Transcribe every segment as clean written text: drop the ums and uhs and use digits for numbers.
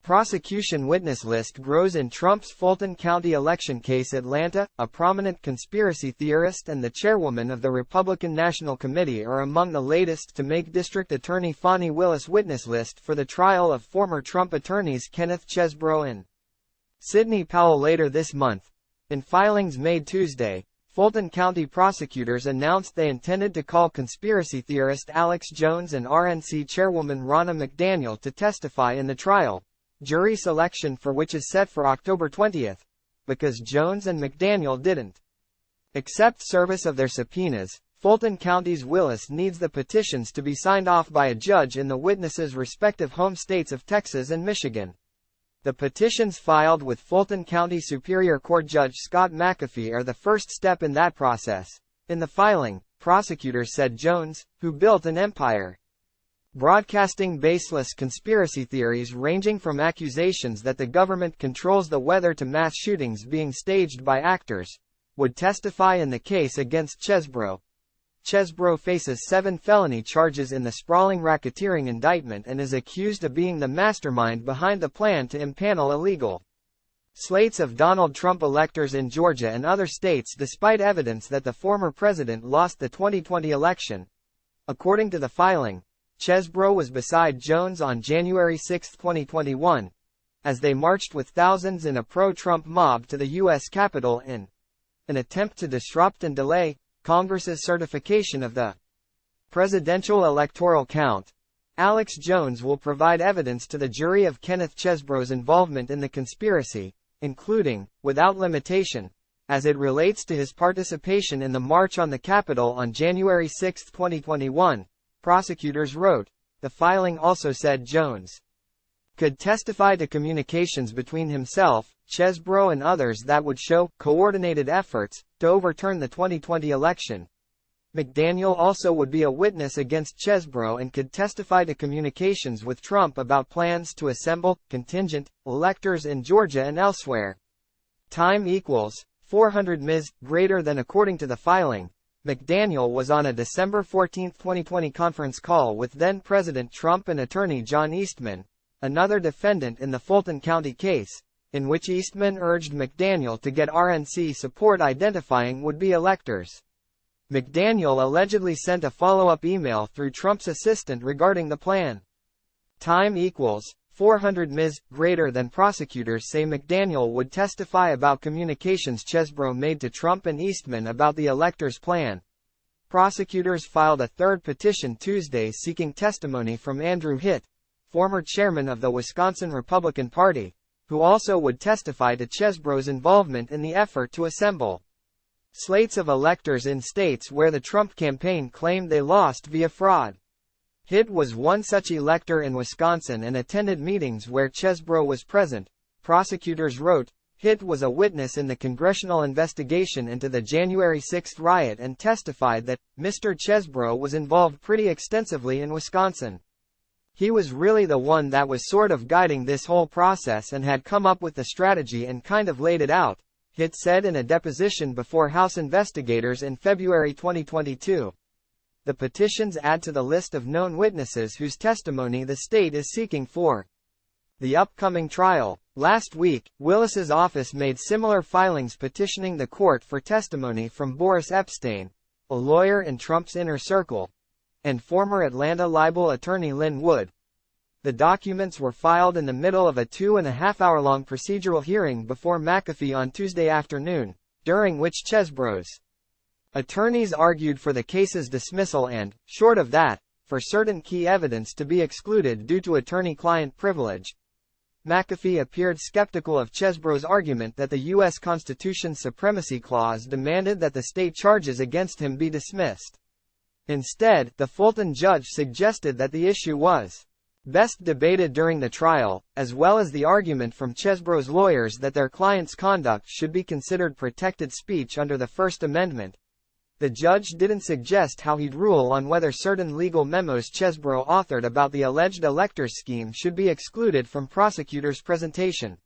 Prosecution witness list grows in Trump's Fulton County election case. Atlanta, a prominent conspiracy theorist and the chairwoman of the Republican National Committee are among the latest to make District Attorney Fani Willis witness list for the trial of former Trump attorneys Kenneth, Chesebro and Sidney Powell later this month. In filings made Tuesday, Fulton County prosecutors announced they intended to call conspiracy theorist Alex Jones and RNC Chairwoman Ronna McDaniel to testify in the trial, jury selection for which is set for October 20, because Jones and McDaniel didn't accept service of their subpoenas. Fulton County's Willis needs the petitions to be signed off by a judge in the witnesses' respective home states of Texas and Michigan. The petitions filed with Fulton County Superior Court Judge Scott McAfee are the first step in that process. In the filing, prosecutors said Jones, who built an empire broadcasting baseless conspiracy theories ranging from accusations that the government controls the weather to mass shootings being staged by actors, would testify in the case against Chesebro. Chesebro faces 7 felony charges in the sprawling racketeering indictment and is accused of being the mastermind behind the plan to impanel illegal slates of Donald Trump electors in Georgia and other states despite evidence that the former president lost the 2020 election. According to the filing, Chesebro was beside Jones on January 6, 2021, as they marched with thousands in a pro-Trump mob to the U.S. Capitol in an attempt to disrupt and delay Congress's certification of the presidential electoral count. Alex Jones will provide evidence to the jury of Kenneth Chesebro's involvement in the conspiracy, including, without limitation, as it relates to his participation in the march on the Capitol on January 6, 2021. Prosecutors wrote. The filing also said Jones could testify to communications between himself, Chesebro and others that would show coordinated efforts to overturn the 2020 election. McDaniel also would be a witness against Chesebro and could testify to communications with Trump about plans to assemble contingent electors in Georgia and elsewhere. Time equals 400 Ms. greater than. According to the filing, McDaniel was on a December 14, 2020 conference call with then-President Trump and attorney John Eastman, another defendant in the Fulton County case, in which Eastman urged McDaniel to get RNC support identifying would-be electors. McDaniel allegedly sent a follow-up email through Trump's assistant regarding the plan. Time equals 400 Ms. greater than. Prosecutors say McDaniel would testify about communications Chesebro made to Trump and Eastman about the electors' plan. Prosecutors filed a third petition Tuesday seeking testimony from Andrew Hitt, former chairman of the Wisconsin Republican Party, who also would testify to Chesebro's involvement in the effort to assemble slates of electors in states where the Trump campaign claimed they lost via fraud. Hitt was one such elector in Wisconsin and attended meetings where Chesebro was present. Prosecutors wrote. Hitt was a witness in the congressional investigation into the January 6 riot and testified that Mr. Chesebro was involved pretty extensively in Wisconsin. He was really the one that was sort of guiding this whole process and had come up with the strategy and kind of laid it out, Hitt said in a deposition before House investigators in February 2022. The petitions add to the list of known witnesses whose testimony the state is seeking for the upcoming trial. Last week, Willis's office made similar filings petitioning the court for testimony from Boris Epshteyn, a lawyer in Trump's inner circle, and former Atlanta libel attorney Lynn Wood. The documents were filed in the middle of a 2.5-hour-long procedural hearing before McAfee on Tuesday afternoon, during which Chesebro's attorneys argued for the case's dismissal and, short of that, for certain key evidence to be excluded due to attorney-client privilege. McAfee appeared skeptical of Chesebro's argument that the U.S. Constitution's Supremacy Clause demanded that the state charges against him be dismissed. Instead, the Fulton judge suggested that the issue was best debated during the trial, as well as the argument from Chesebro's lawyers that their client's conduct should be considered protected speech under the First Amendment. The judge didn't suggest how he'd rule on whether certain legal memos Chesebro authored about the alleged electors scheme should be excluded from prosecutors' presentation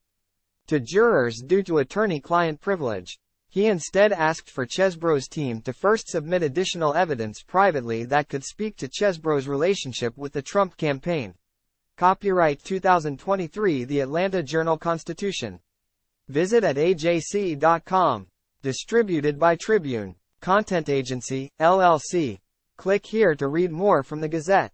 to jurors due to attorney-client privilege. He instead asked for Chesebro's team to first submit additional evidence privately that could speak to Chesebro's relationship with the Trump campaign. Copyright 2023 The Atlanta Journal-Constitution. Visit at ajc.com. Distributed by Tribune. Content Agency, LLC. Click here to read more from the Gazette.